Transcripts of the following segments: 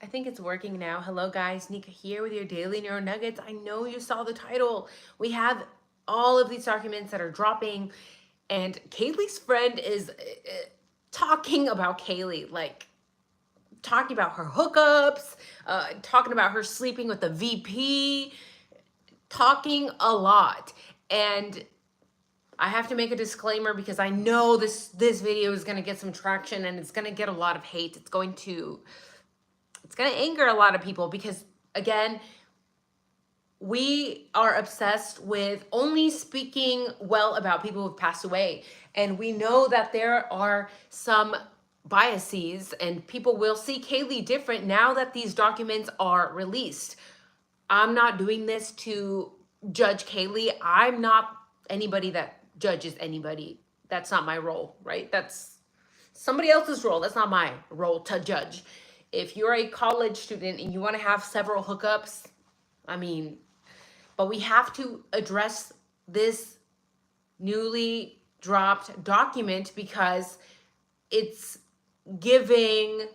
I think it's working now. Hello guys, Nika here with your daily neuro nuggets. I know you saw the title. We have all of these documents that are dropping, and Kaylee's friend is talking about Kaylee, like talking about her hookups, talking about her sleeping with the VP, talking a lot. And I have to make a disclaimer because I know this video is going to get some traction and it's going to get a lot of hate. It's going to anger a lot of people because, again, we are obsessed with only speaking well about people who've passed away. And we know that there are some biases and people will see Kaylee different now that these documents are released. I'm not doing this to judge Kaylee. I'm not anybody that judges anybody. That's not my role, right? That's somebody else's role. That's not my role to judge. If you're a college student and you want to have several hookups, I mean, but we have to address this newly dropped document because it's giving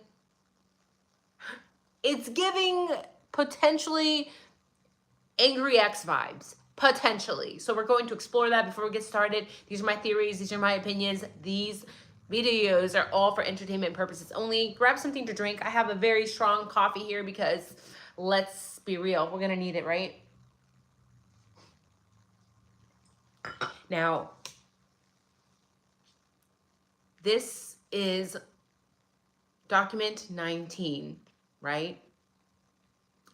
potentially angry ex vibes, potentially. So we're going to explore that before we get started. These are my theories. These are my opinions. These videos are all for entertainment purposes only. Grab something to drink. I have a very strong coffee here because let's be real, we're gonna need it, right? Now, this is document 19, right?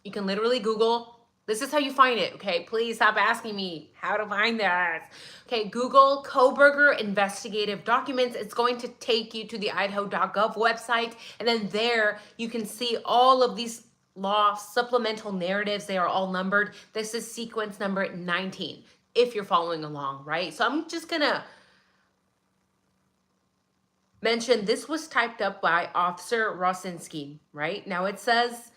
You can literally Google. This is how you find it, okay? Please stop asking me how to find this. Okay, Google Koberger investigative documents. It's going to take you to the idaho.gov website, and then there you can see all of these law supplemental narratives. They are all numbered. This is sequence number 19, if you're following along, right? So I'm just gonna mention this was typed up by Officer Rosinski, right? Now it says,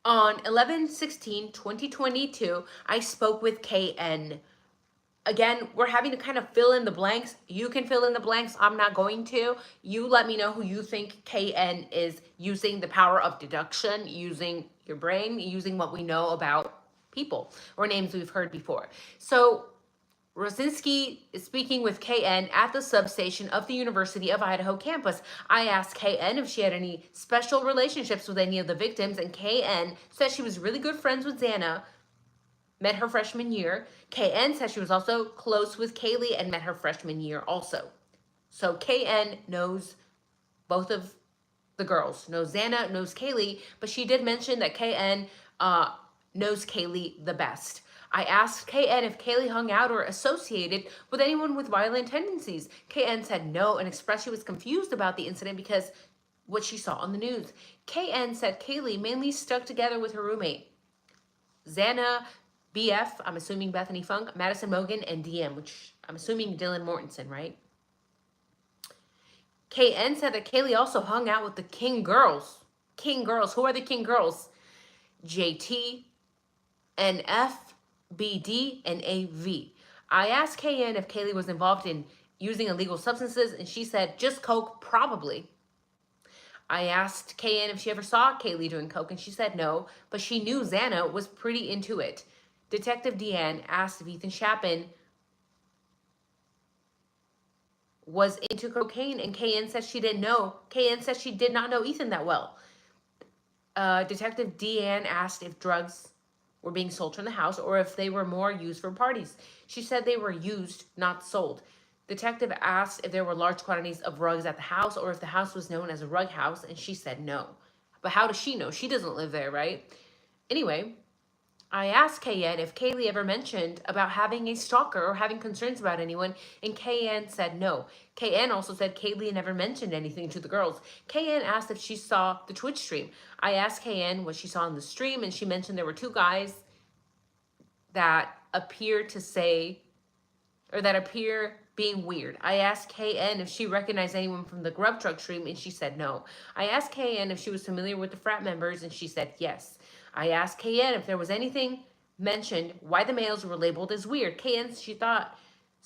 on 11/16/2022, I spoke with KN. Again, we're having to kind of fill in the blanks. You can fill in the blanks. I'm not going to. You let me know who you think KN is, using the power of deduction, using your brain, using what we know about people or names we've heard before. So Rosinski is speaking with KN at the substation of the University of Idaho campus. I asked KN if she had any special relationships with any of the victims, and KN said she was really good friends with Xana, met her freshman year. KN said she was also close with Kaylee and met her freshman year also. So KN knows both of the girls, knows Xana, knows Kaylee, but she did mention that KN knows Kaylee the best. I asked KN if Kaylee hung out or associated with anyone with violent tendencies. KN said no and expressed she was confused about the incident because what she saw on the news. KN said Kaylee mainly stuck together with her roommate, Xana, BF, I'm assuming Bethany Funk, Madison Mogan, and DM, which I'm assuming Dylan Mortensen, right? KN said that Kaylee also hung out with the King girls. King girls. Who are the King girls? JT, NF, BD, and AV. I asked KN if Kaylee was involved in using illegal substances, and she said just coke, probably. I asked KN if she ever saw Kaylee doing coke, and she said no, but she knew Xana was pretty into it. Detective Deanne asked if Ethan Chapin was into cocaine, and KN said she didn't know. KN said she did not know Ethan that well. Detective Deanne asked if drugs were being sold from the house or if they were more used for parties. She said they were used, not sold. Detective asked if there were large quantities of rugs at the house or if the house was known as a rug house, and she said no. But how does she know? She doesn't live there, right? Anyway, I asked KN if Kaylee ever mentioned about having a stalker or having concerns about anyone, and KN said no. KN also said Kaylee never mentioned anything to the girls. KN asked if she saw the Twitch stream. I asked KN what she saw in the stream, and she mentioned there were two guys that appear being weird. I asked KN if she recognized anyone from the Grub Truck stream, and she said no. I asked KN if she was familiar with the frat members, and she said yes. I asked KN if there was anything mentioned why the males were labeled as weird. KN, she thought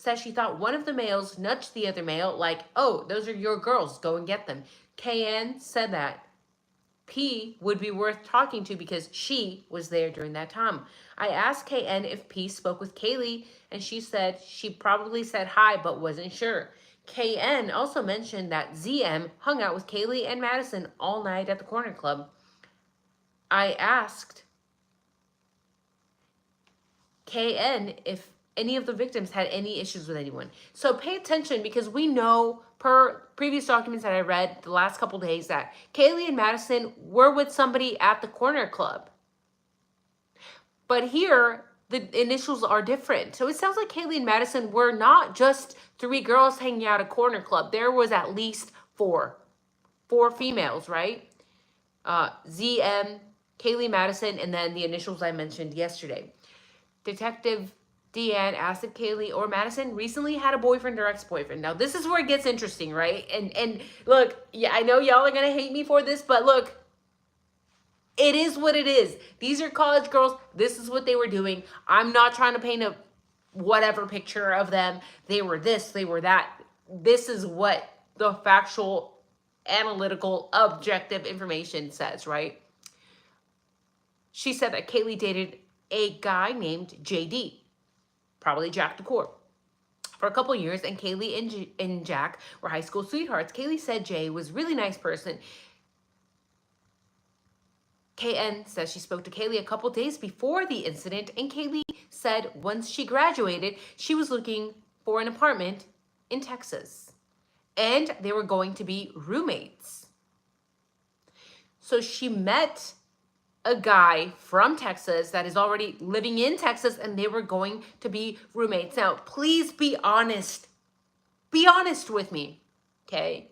says she thought one of the males nudged the other male like, oh, those are your girls, go and get them. KN said that P would be worth talking to because she was there during that time. I asked KN if P spoke with Kaylee, and she said she probably said hi but wasn't sure. KN also mentioned that ZM hung out with Kaylee and Madison all night at the Corner Club. I asked KN if any of the victims had any issues with anyone. So pay attention, because we know per previous documents that I read the last couple days that Kaylee and Madison were with somebody at the Corner Club. But here, the initials are different. So it sounds like Kaylee and Madison were not just three girls hanging out at Corner Club. There was at least four females, right? ZM, Kaylee, Madison, and then the initials I mentioned yesterday. Detective Deanne asked if Kaylee or Madison recently had a boyfriend or ex-boyfriend. Now, this is where it gets interesting, right? And look, yeah, I know y'all are going to hate me for this, but look, it is what it is. These are college girls. This is what they were doing. I'm not trying to paint a whatever picture of them. They were this, they were that. This is what the factual, analytical, objective information says, right? She said that Kaylee dated a guy named JD, probably Jack DeCour, for a couple years, and Kaylee and Jack were high school sweethearts. Kaylee said Jay was a really nice person. KN says she spoke to Kaylee a couple days before the incident, and Kaylee said once she graduated, she was looking for an apartment in Texas, and they were going to be roommates. So she met a guy from Texas that is already living in Texas, and they were going to be roommates. Now, please be honest. Be honest with me, okay?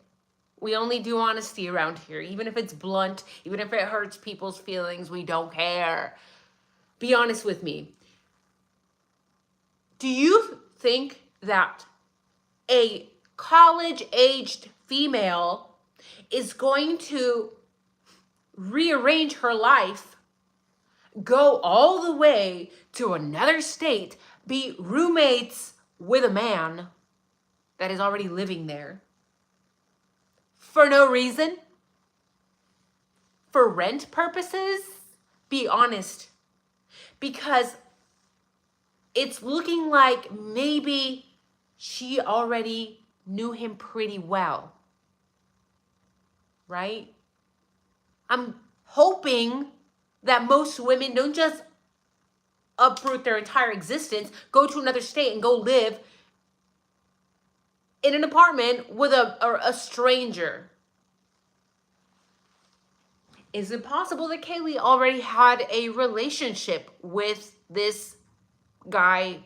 We only do honesty around here, even if it's blunt, even if it hurts people's feelings, we don't care. Be honest with me. Do you think that a college-aged female is going to rearrange her life, go all the way to another state, be roommates with a man that is already living there for no reason? For rent purposes? Be honest. Because it's looking like maybe she already knew him pretty well, right? I'm hoping that most women don't just uproot their entire existence, go to another state and go live in an apartment with a stranger. Is it possible that Kaylee already had a relationship with this guy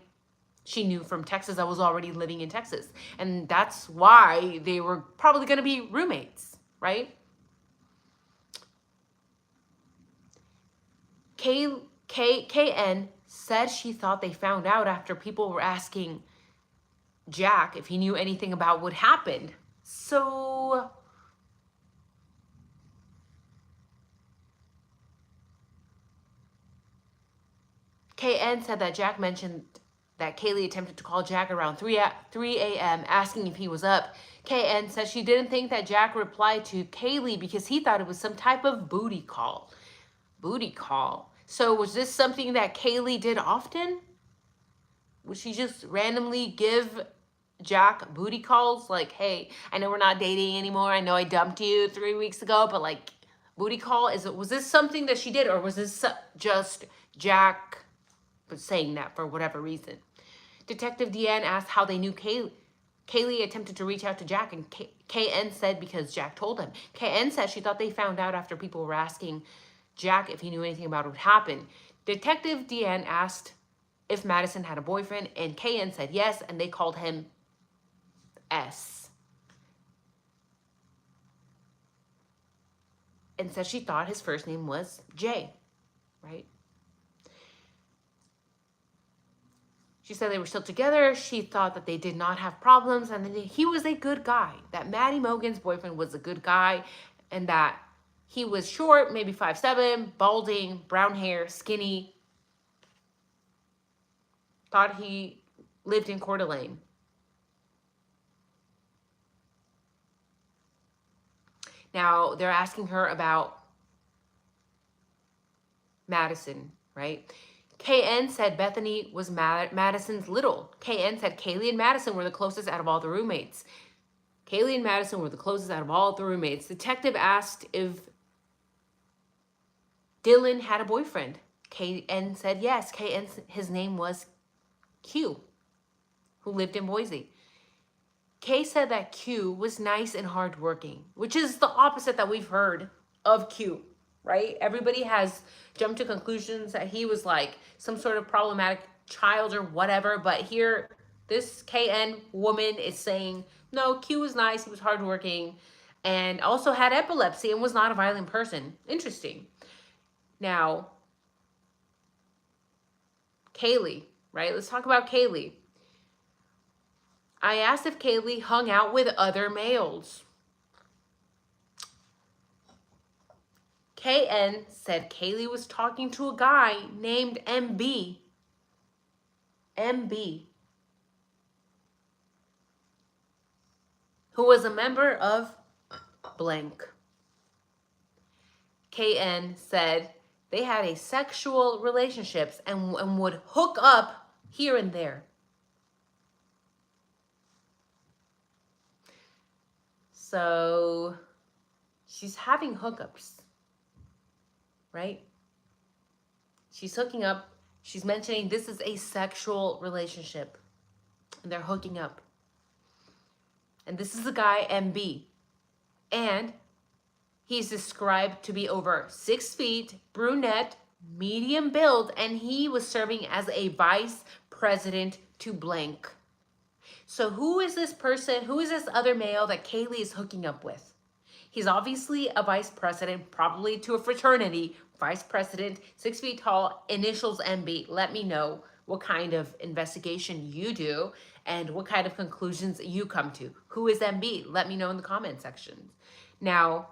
she knew from Texas that was already living in Texas? And that's why they were probably going to be roommates, right? KN said she thought they found out after people were asking Jack if he knew anything about what happened. So KN said that Jack mentioned that Kaylee attempted to call Jack around 3 a.m. asking if he was up. KN says she didn't think that Jack replied to Kaylee because he thought it was some type of booty call. Booty call. So was this something that Kaylee did often? Would she just randomly give Jack booty calls? Like, hey, I know we're not dating anymore. I know I dumped you 3 weeks ago, but like, booty call? Was this something that she did, or was this just Jack saying that for whatever reason? Detective Deanne asked how they knew Kaylee attempted to reach out to Jack, and KN said because Jack told him. KN said she thought they found out after people were asking Jack if he knew anything about what happened. Detective Deanne asked if Madison had a boyfriend, and KN said yes, and they called him S. And said she thought his first name was J, right? She said they were still together. She thought that they did not have problems, and that he was a good guy, that Maddie Mogan's boyfriend was a good guy, and that he was short, maybe 5'7", balding, brown hair, skinny. Thought he lived in Coeur d'Alene. Now, they're asking her about Madison, right? KN said Bethany was Madison's little. KN said Kaylee and Madison were the closest out of all the roommates. Kaylee and Madison were the closest out of all the roommates. Detective asked if Dylan had a boyfriend. KN said yes. KN, his name was Q, who lived in Boise. Kay said that Q was nice and hardworking, which is the opposite that we've heard of Q, right? Everybody has jumped to conclusions that he was like some sort of problematic child or whatever, but here, this KN woman is saying, no, Q was nice, he was hardworking, and also had epilepsy and was not a violent person. Interesting. Now, Kaylee, right? Let's talk about Kaylee. I asked if Kaylee hung out with other males. KN said Kaylee was talking to a guy named MB. MB. Who was a member of blank. KN said they had a sexual relationships and would hook up here and there. So she's having hookups, right? She's hooking up. She's mentioning this is a sexual relationship and they're hooking up. And this is the guy MB. And he's described to be over 6 feet, brunette, medium build, and he was serving as a vice president to blank. So who is this person? Who is this other male that Kaylee is hooking up with? He's obviously a vice president, probably to a fraternity, vice president, 6 feet tall, initials MB. Let me know what kind of investigation you do and what kind of conclusions you come to. Who is MB? Let me know in the comment section. Now,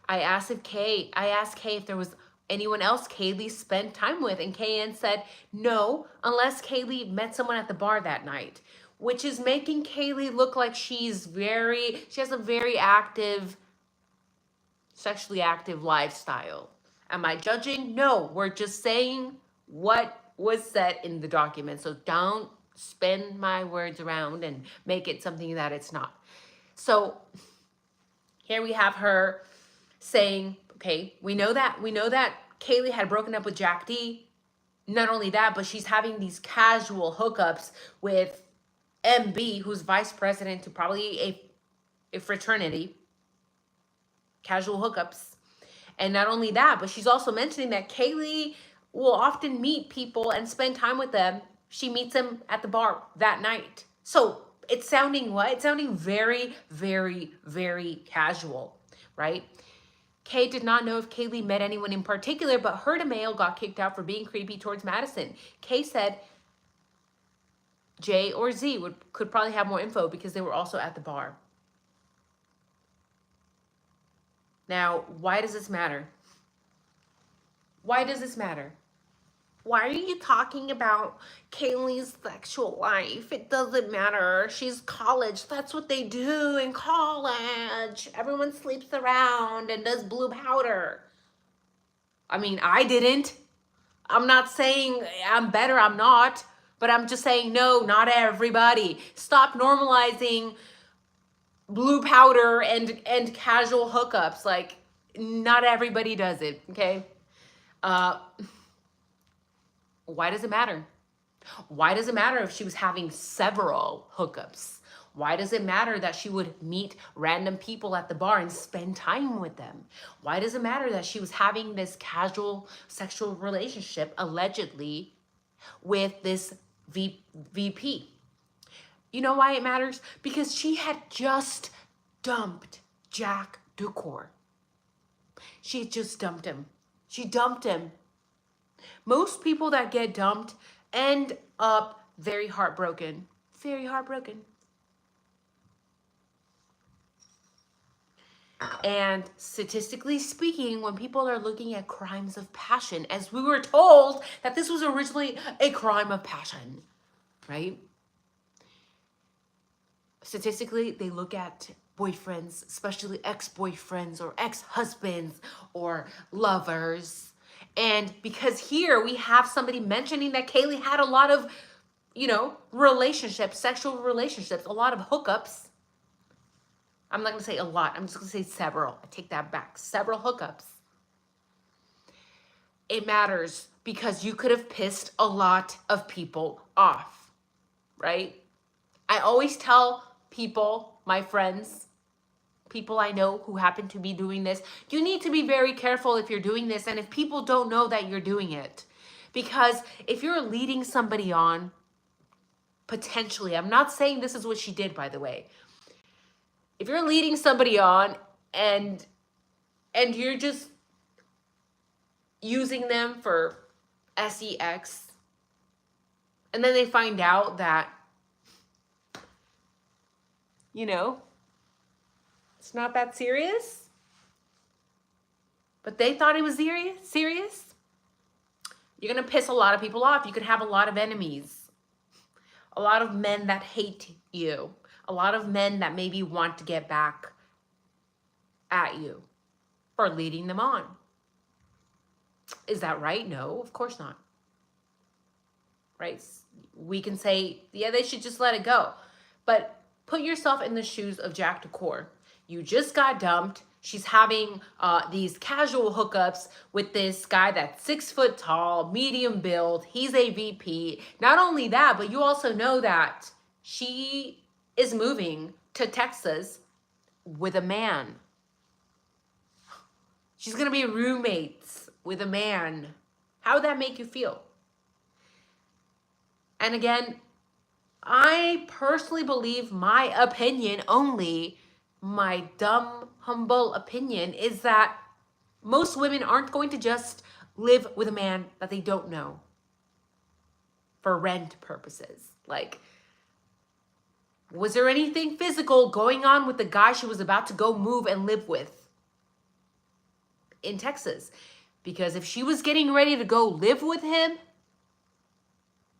I asked Kay if there was anyone else Kaylee spent time with, and KN said no, unless Kaylee met someone at the bar that night, which is making Kaylee look like she has a very active, sexually active lifestyle. Am I judging? No, we're just saying what was said in the document. So don't spin my words around and make it something that it's not. So here we have her saying, okay, we know that Kaylee had broken up with Jack D. Not only that, but she's having these casual hookups with MB, who's vice president to probably a fraternity. Casual hookups. And not only that, but she's also mentioning that Kaylee will often meet people and spend time with them. She meets them at the bar that night. So it's sounding what? It's sounding very, very, very casual, right? Kay did not know if Kaylee met anyone in particular, but heard a male got kicked out for being creepy towards Madison. Kay said J or Z could probably have more info because they were also at the bar. Now, why does this matter? Why does this matter? Why are you talking about Kaylee's sexual life? It doesn't matter. She's college. That's what they do in college. Everyone sleeps around and does blue powder. I mean, I didn't. I'm not saying I'm better. I'm not. But I'm just saying, no, not everybody. Stop normalizing blue powder and casual hookups. Like, not everybody does it, okay? Why does it matter? Why does it matter if she was having several hookups? Why does it matter that she would meet random people at the bar and spend time with them? Why does it matter that she was having this casual sexual relationship, allegedly, with this VP? You know why it matters? Because she had just dumped Jack Ducour. She had just dumped him. She dumped him. Most people that get dumped end up very heartbroken. Very heartbroken. And statistically speaking, when people are looking at crimes of passion, as we were told that this was originally a crime of passion, right? Statistically, they look at boyfriends, especially ex-boyfriends or ex-husbands or lovers. And because here we have somebody mentioning that Kaylee had a lot of, relationships, sexual relationships, a lot of hookups. I'm not going to say a lot. I'm just going to say several. I take that back. Several hookups. It matters because you could have pissed a lot of people off, right? I always tell people, my friends, people I know who happen to be doing this, you need to be very careful if you're doing this and if people don't know that you're doing it. Because if you're leading somebody on, potentially, I'm not saying this is what she did, by the way. If you're leading somebody on and you're just using them for sex, and then they find out that, it's not that serious, but they thought it was serious, you're going to piss a lot of people off. You could have a lot of enemies, a lot of men that hate you, a lot of men that maybe want to get back at you for leading them on. Is that right? No, of course not. Right? We can say, yeah, they should just let it go. But put yourself in the shoes of IDAHO4. You just got dumped. She's having these casual hookups with this guy that's 6 foot tall, medium build. He's a VP. Not only that, but you also know that she is moving to Texas with a man. She's going to be roommates with a man. How would that make you feel? And again, I personally believe, my opinion only, my dumb, humble opinion, is that most women aren't going to just live with a man that they don't know for rent purposes. Like, was there anything physical going on with the guy she was about to go move and live with in Texas? Because if she was getting ready to go live with him,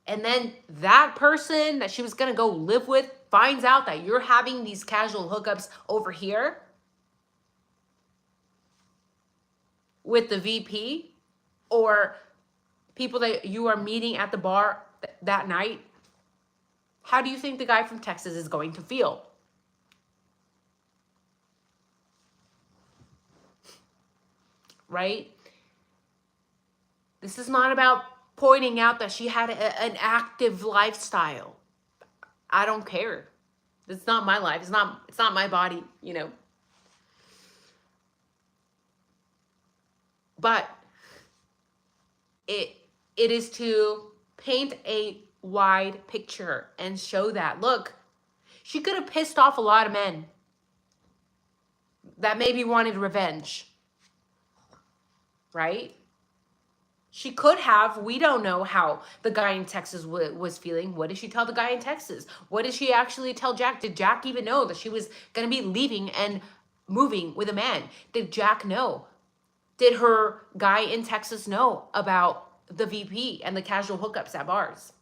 and then that person that she was going to go live with finds out that you're having these casual hookups over here with the VP or people that you are meeting at the bar that night, how do you think the guy from Texas is going to feel? Right? This is not about pointing out that she had an active lifestyle. I don't care. It's not my life. It's not my body, But it is to paint a wide picture and show that, look, she could have pissed off a lot of men that maybe wanted revenge. Right? She could have. We don't know how the guy in Texas was feeling. What did she tell the guy in Texas? What did she actually tell Jack? Did Jack even know that she was going to be leaving and moving with a man? Did Jack know? Did her guy in Texas know about the VP and the casual hookups at bars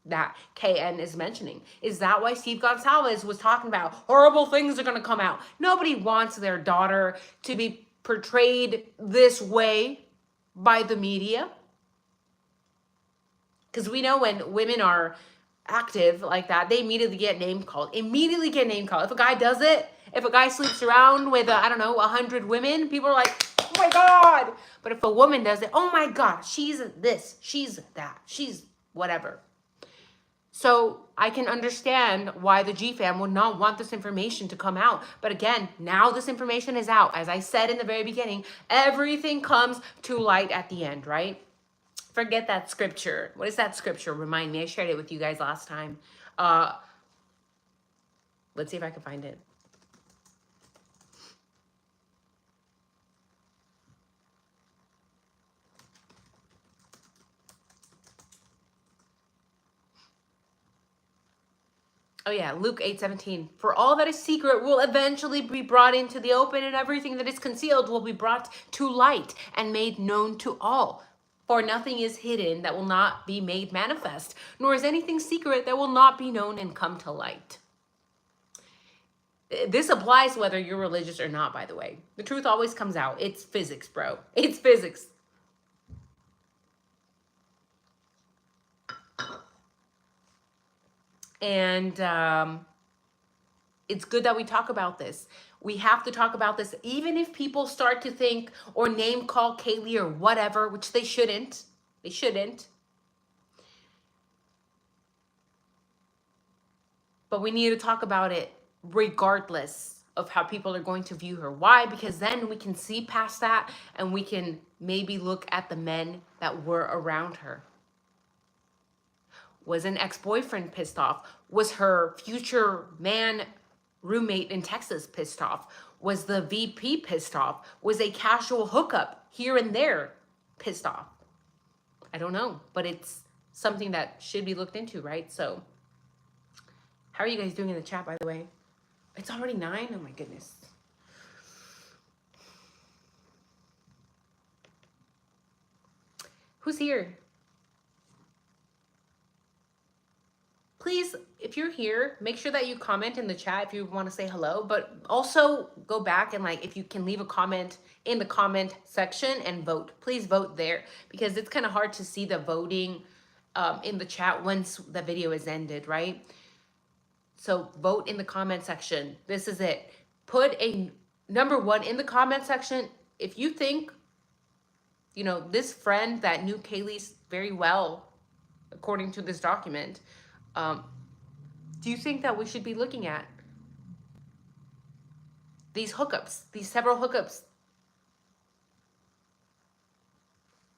that KN is mentioning? Is that why Steve Gonzalez was talking about horrible things are going to come out? Nobody wants their daughter to be portrayed this way by the media. Because we know when women are active like that, they immediately get name called. If a guy does it, if a guy sleeps around with, 100 women, people are like, oh my God. But if a woman does it, oh my God, she's this, she's that, she's whatever. So I can understand why the G-Fam would not want this information to come out. But again, now this information is out. As I said in the very beginning, everything comes to light at the end, right? Forget that scripture. What is that scripture? Remind me. I shared it with you guys last time. Let's see if I can find it. Oh yeah, Luke 8:17. For all that is secret will eventually be brought into the open, and everything that is concealed will be brought to light and made known to all. For nothing is hidden that will not be made manifest, nor is anything secret that will not be known and come to light. This applies whether you're religious or not, by the way. The truth always comes out. It's physics, bro. It's physics. And it's good that we talk about this. We have to talk about this, even if people start to think or name call Kaylee or whatever, which they shouldn't. They shouldn't. But we need to talk about it regardless of how people are going to view her. Why? Because then we can see past that and we can maybe look at the men that were around her. Was an ex-boyfriend pissed off? Was her future man roommate in Texas pissed off? Was the VP pissed off? Was a casual hookup here and there pissed off? I don't know, but it's something that should be looked into, right? So how are you guys doing in the chat, by the way? It's already 9? Oh my goodness. Who's here? Please, if you're here, make sure that you comment in the chat if you want to say hello, but also go back and if you can leave a comment in the comment section and vote. Please vote there because it's kind of hard to see the voting in the chat once the video is ended, right? So vote in the comment section. This is it. Put a number 1 in the comment section. If you think, this friend that knew Kaylee'S very well, according to this document, do you think that we should be looking at these hookups, these several hookups?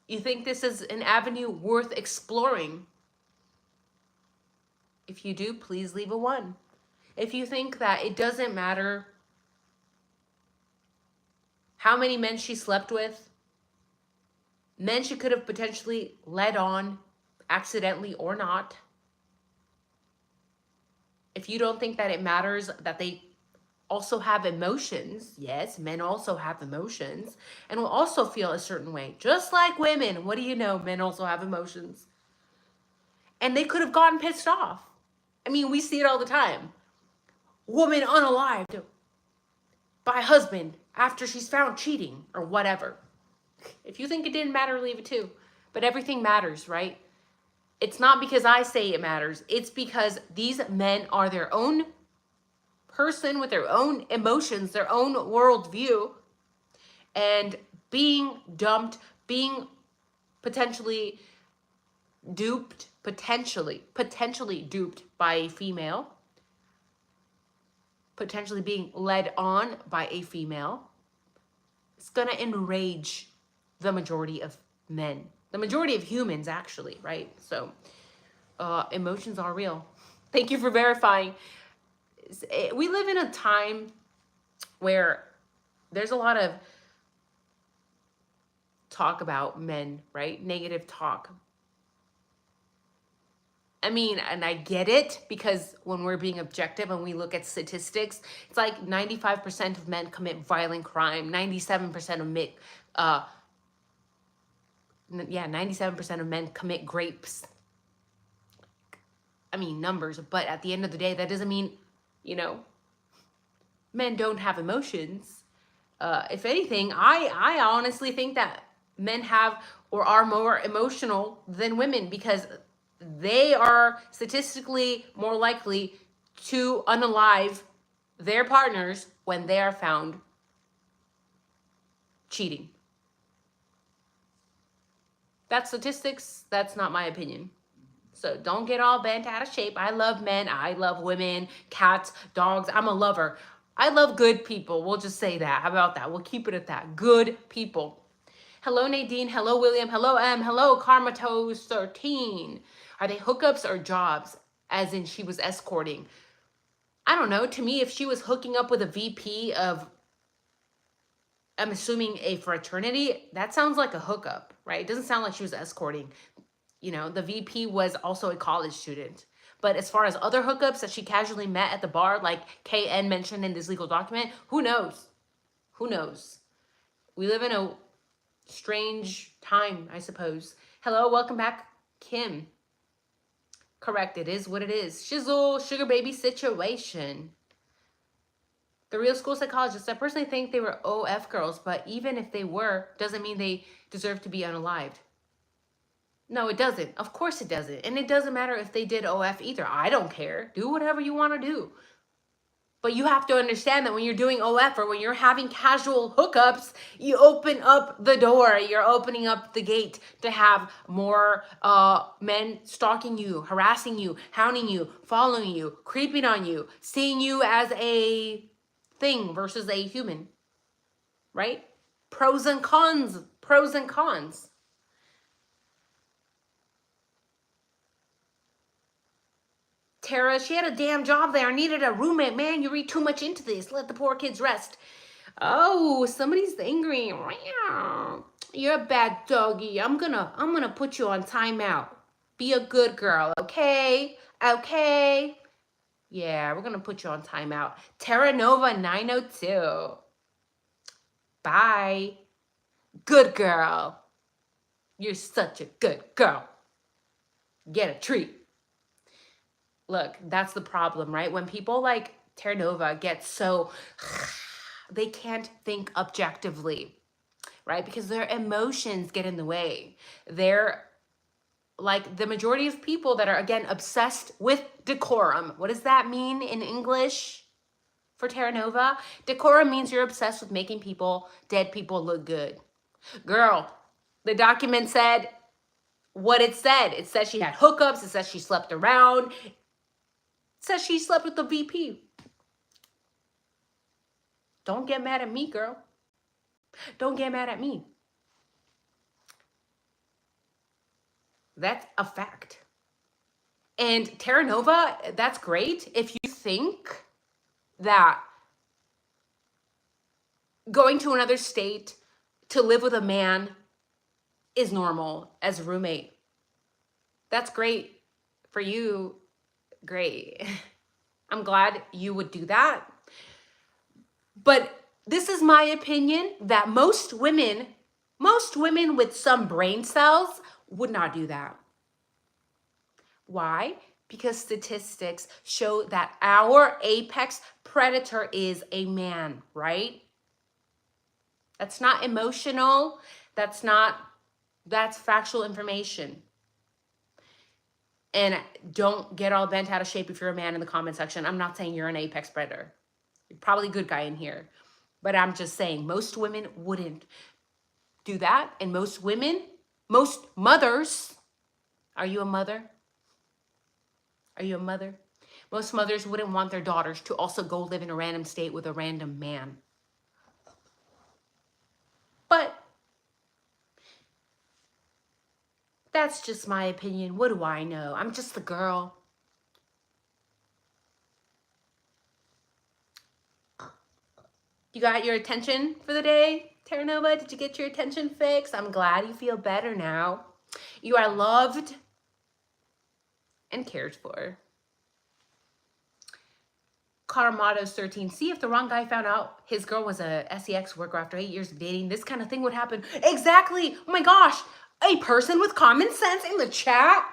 You think this is an avenue worth exploring? If you do, please leave a 1. If you think that it doesn't matter how many men she slept with, men she could have potentially led on, accidentally or not, if you don't think that it matters that they also have emotions, yes, men also have emotions, and will also feel a certain way, just like women. What do you know? Men also have emotions. And they could have gotten pissed off. I mean, we see it all the time. Woman unalived by husband after she's found cheating or whatever. If you think it didn't matter, leave it too. But everything matters, right? It's not because I say it matters. It's because these men are their own person with their own emotions, their own worldview, and being dumped, being potentially duped, potentially duped by a female, potentially being led on by a female, it's gonna enrage the majority of men. The majority of humans, actually, right? So, emotions are real. Thank you for verifying. We live in a time where there's a lot of talk about men, right? Negative talk. I mean, and I get it because when we're being objective and we look at statistics, it's like 95% of men commit violent crime, 97% of men, 97% of men commit rapes. I mean, numbers, but at the end of the day, that doesn't mean, men don't have emotions. If anything, I honestly think that men have or are more emotional than women because they are statistically more likely to unalive their partners when they are found cheating. That's statistics. That's not my opinion. So don't get all bent out of shape. I love men. I love women, cats, dogs. I'm a lover. I love good people. We'll just say that. How about that? We'll keep it at that. Good people. Hello, Nadine. Hello, William. Hello, M. Hello, Karmatos13. Are they hookups or jobs? As in she was escorting. I don't know. To me, if she was hooking up with a VP of, I'm assuming a fraternity, that sounds like a hookup, right? It doesn't sound like she was escorting. The VP was also a college student. But as far as other hookups that she casually met at the bar, like KN mentioned in this legal document, who knows? Who knows? We live in a strange time, I suppose. Hello, welcome back, Kim. Correct, it is what it is. Shizzle, sugar baby situation. The real school psychologists, I personally think they were OF girls, but even if they were, doesn't mean they deserve to be unalived. No, it doesn't. Of course it doesn't. And it doesn't matter if they did OF either. I don't care. Do whatever you want to do. But you have to understand that when you're doing OF or when you're having casual hookups, you open up the door. You're opening up the gate to have more men stalking you, harassing you, hounding you, following you, creeping on you, seeing you as a thing versus a human, right? Pros and cons, pros and cons. Tara, she had a damn job there. Needed a roommate. Man, you read too much into this. Let the poor kids rest. Oh, somebody's angry. You're a bad doggy. I'm gonna put you on timeout. Be a good girl, okay? Okay. Yeah, we're gonna put you on timeout. Terra Nova 902. Bye. Good girl. You're such a good girl. Get a treat. Look, that's the problem, right? When people like Terra Nova get so, they can't think objectively, right? Because their emotions get in the way. They're like the majority of people that are, again, obsessed with decorum. What does that mean in English for Terra Nova? Decorum means you're obsessed with making people, dead people, look good. Girl, the document said what it said. It said she had hookups. It says she slept around. It says she slept with the VP. Don't get mad at me, girl. Don't get mad at me. That's a fact. And Terra Nova, that's great if you think that going to another state to live with a man is normal as a roommate. That's great for you. Great. I'm glad you would do that. But this is my opinion that most women with some brain cells would not do that. Why? Because statistics show that our apex predator is a man, right? That's not emotional. That's factual information. And don't get all bent out of shape if you're a man in the comment section. I'm not saying you're an apex predator. You're probably a good guy in here. But I'm just saying most women wouldn't do that. And most mothers, are you a mother? Are you a mother? Most mothers wouldn't want their daughters to also go live in a random state with a random man. But that's just my opinion. What do I know? I'm just a girl. You got your attention for the day, Terra Nova? Did you get your attention fixed? I'm glad you feel better now. You are loved and cared for. Carmados 13. See, if the wrong guy found out his girl was a sex worker after 8 years of dating, this kind of thing would happen. Exactly. Oh my gosh. A person with common sense in the chat.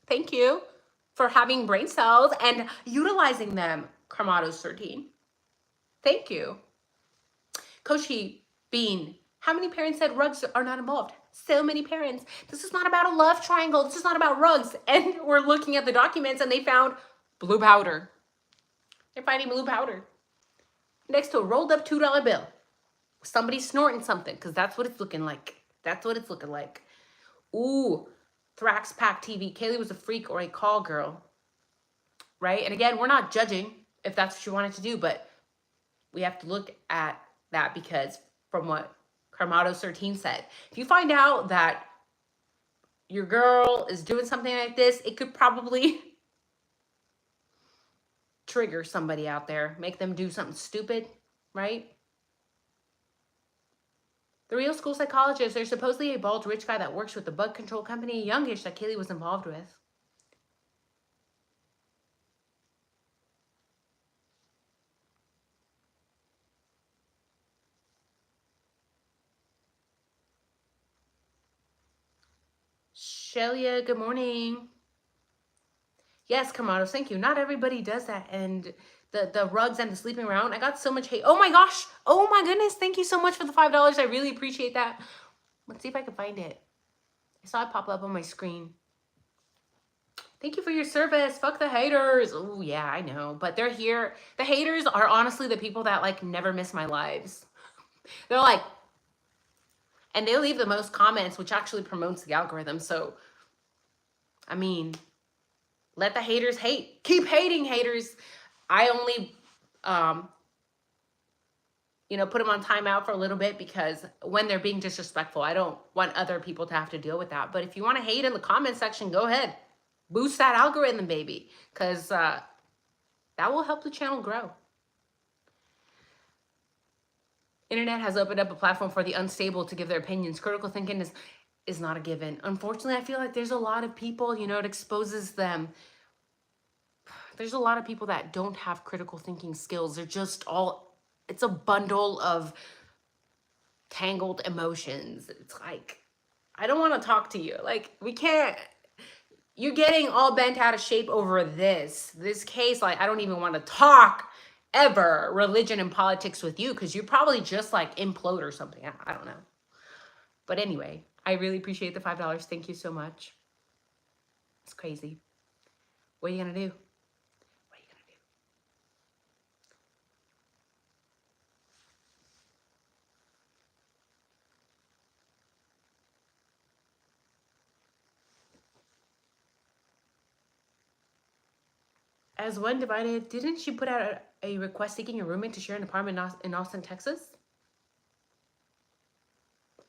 Thank you for having brain cells and utilizing them, Carmados 13. Thank you. Koshi Bean. How many parents said rugs are not involved? So many parents. This is not about a love triangle. This is not about rugs. And we're looking at the documents and they found blue powder. They're finding blue powder next to a rolled up $2 bill. Somebody snorting something, because that's what it's looking like. That's what it's looking like. Ooh, Thrax Pack TV. Kaylee was a freak or a call girl. Right? And again, we're not judging if that's what you wanted to do, but we have to look at that because from what Carmados 13 said, if you find out that your girl is doing something like this, it could probably trigger somebody out there, make them do something stupid, right? The real school psychologist, there's supposedly a bald rich guy that works with the bug control company, youngish, that Kaylee was involved with. Shelia, good morning. Yes, Kamados, thank you. Not everybody does that. And the rugs and the sleeping around, I got so much hate. Oh my gosh. Oh my goodness. Thank you so much for the $5. I really appreciate that. Let's see if I can find it. I saw it pop up on my screen. Thank you for your service. Fuck the haters. Oh yeah, I know. But they're here. The haters are honestly the people that like never miss my lives. They're like, and they leave the most comments, which actually promotes the algorithm. So, I mean, let the haters hate. Keep hating, haters. I only, put them on timeout for a little bit because when they're being disrespectful, I don't want other people to have to deal with that. But if you want to hate in the comment section, go ahead. Boost that algorithm, baby, because that will help the channel grow. Internet has opened up a platform for the unstable to give their opinions. Critical thinking is not a given. Unfortunately, I feel like there's a lot of people, it exposes them. There's a lot of people that don't have critical thinking skills. They're just it's a bundle of tangled emotions. It's like, I don't want to talk to you. Like, we can't, you're getting all bent out of shape over this case. Like, I don't even want to talk ever religion and politics with you because you probably just like implode or something. I don't know. But anyway, I really appreciate the $5. Thank you so much. It's crazy. What are you going to do? What are you going to do? As one divided, didn't she put out a request seeking a roommate to share an apartment in Austin, Texas?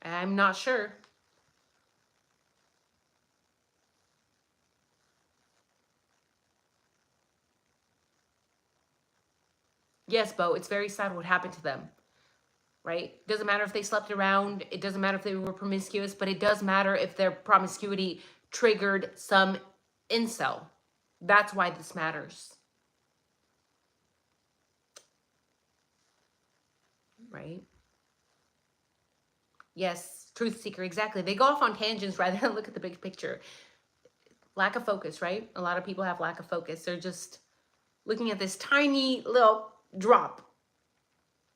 I'm not sure. Yes, Bo, it's very sad what happened to them, right? Doesn't matter if they slept around. It doesn't matter if they were promiscuous, but it does matter if their promiscuity triggered some incel. That's why this matters. Right? Yes, truth seeker, exactly. They go off on tangents rather than look at the big picture. Lack of focus, right? A lot of people have lack of focus. They're just looking at this tiny little drop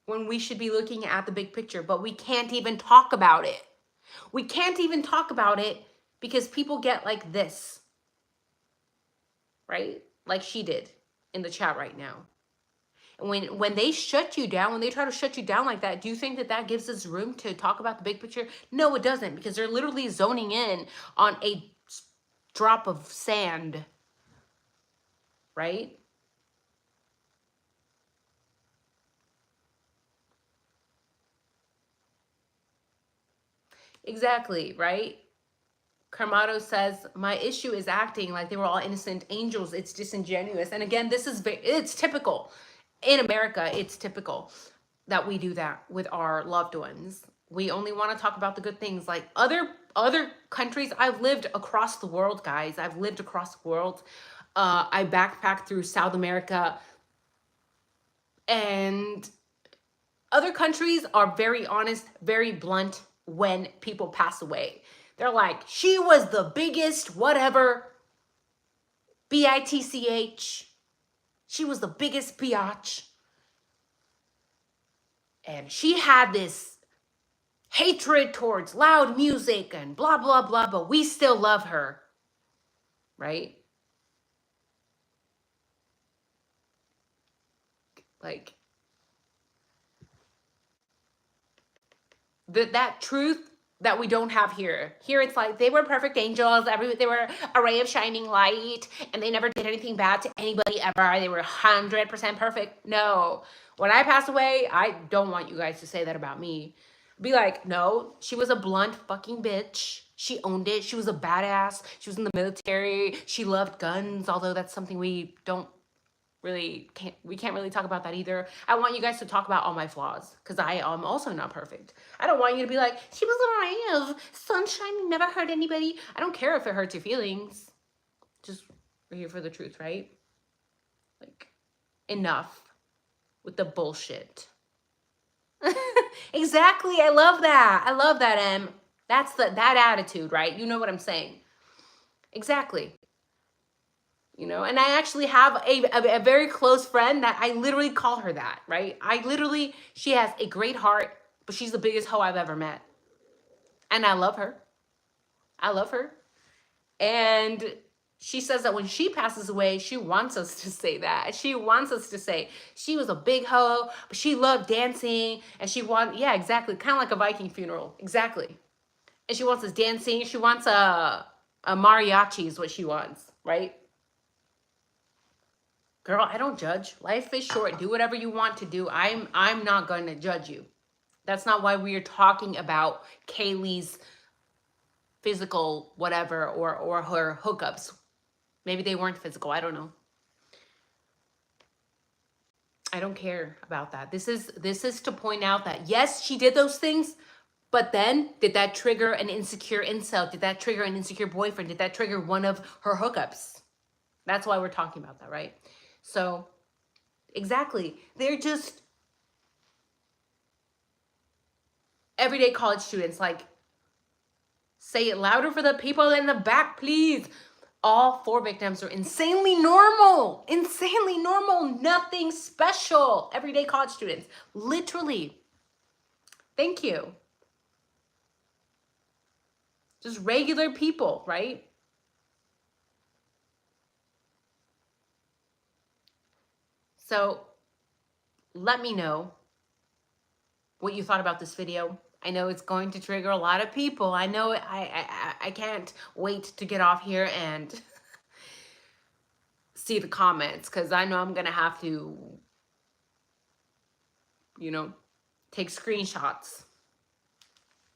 when we should be looking at the big picture, but we can't even talk about it. We can't even talk about it because people get like this, right? Like she did in the chat right now. When they shut you down, when they try to shut you down like that, do you think that gives us room to talk about the big picture? No, it doesn't, because they're literally zoning in on a drop of sand, right? Exactly, right? Carmado says, my issue is acting like they were all innocent angels. It's disingenuous. And again, it's typical. In America, it's typical that we do that with our loved ones. We only want to talk about the good things. Like other countries, I've lived across the world, guys. I've lived across the world. I backpacked through South America. And other countries are very honest, very blunt when people pass away. They're like, she was the biggest whatever, bitch. She was the biggest biatch. And she had this hatred towards loud music and blah, blah, blah, but we still love her, right? Like, that truth that we don't have here. Here it's like they were perfect angels. They were a ray of shining light, and they never did anything bad to anybody ever. They were 100% perfect. No. When I pass away, I don't want you guys to say that about me. Be like, no, she was a blunt fucking bitch. She owned it. She was a badass. She was in the military. She loved guns, although that's something we can't really talk about that either. I want you guys to talk about all my flaws because I am also not perfect. I don't want you to be like, she was a ray of sunshine, never hurt anybody. I don't care if it hurts your feelings. Just, we're here for the truth, right? Like, enough with the bullshit. Exactly. I love that. I love that, Em. That's that attitude, right? You know what I'm saying. Exactly. You know, and I actually have a very close friend that I literally call her that, right? She has a great heart, but she's the biggest hoe I've ever met. And I love her. I love her. And she says that when she passes away, she wants us to say that. She wants us to say she was a big hoe, but she loved dancing. And yeah, exactly. Kind of like a Viking funeral. Exactly. And she wants us dancing. She wants a mariachi is what she wants, right? Girl, I don't judge. Life is short. Do whatever you want to do. I'm not going to judge you. That's not why we are talking about Kaylee's physical whatever or her hookups. Maybe they weren't physical. I don't know. I don't care about that. This is to point out that yes, she did those things, but then did that trigger an insecure incel? Did that trigger an insecure boyfriend? Did that trigger one of her hookups? That's why we're talking about that, right? So, exactly. They're just everyday college students. Like, say it louder for the people in the back, please. All 4 victims are insanely normal. Insanely normal. Nothing special. Everyday college students. Literally. Thank you. Just regular people, right? So let me know what you thought about this video. I know it's going to trigger a lot of people. I know I can't wait to get off here and see the comments, because I know I'm going to have to, you know, take screenshots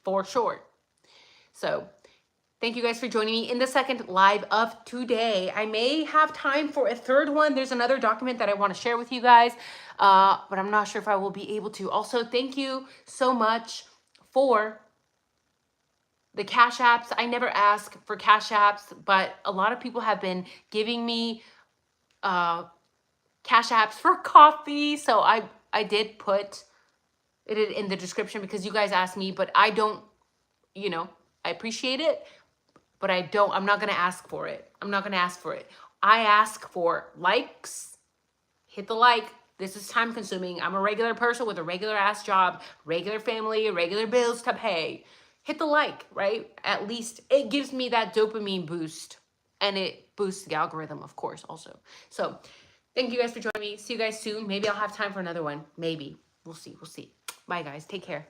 for sure. So thank you guys for joining me in the second live of today. I may have time for a third one. There's another document that I want to share with you guys, but I'm not sure if I will be able to. Also, thank you so much for the Cash Apps. I never ask for Cash Apps, but a lot of people have been giving me Cash Apps for coffee. So I did put it in the description because you guys asked me, but I don't, you know, I appreciate it, but I'm not going to ask for it. I'm not going to ask for it. I ask for likes. Hit the like. This is time consuming. I'm a regular person with a regular ass job, regular family, regular bills to pay. Hit the like, right? At least it gives me that dopamine boost, and it boosts the algorithm, of course, also. So thank you guys for joining me. See you guys soon. Maybe I'll have time for another one. Maybe. We'll see. We'll see. Bye, guys. Take care.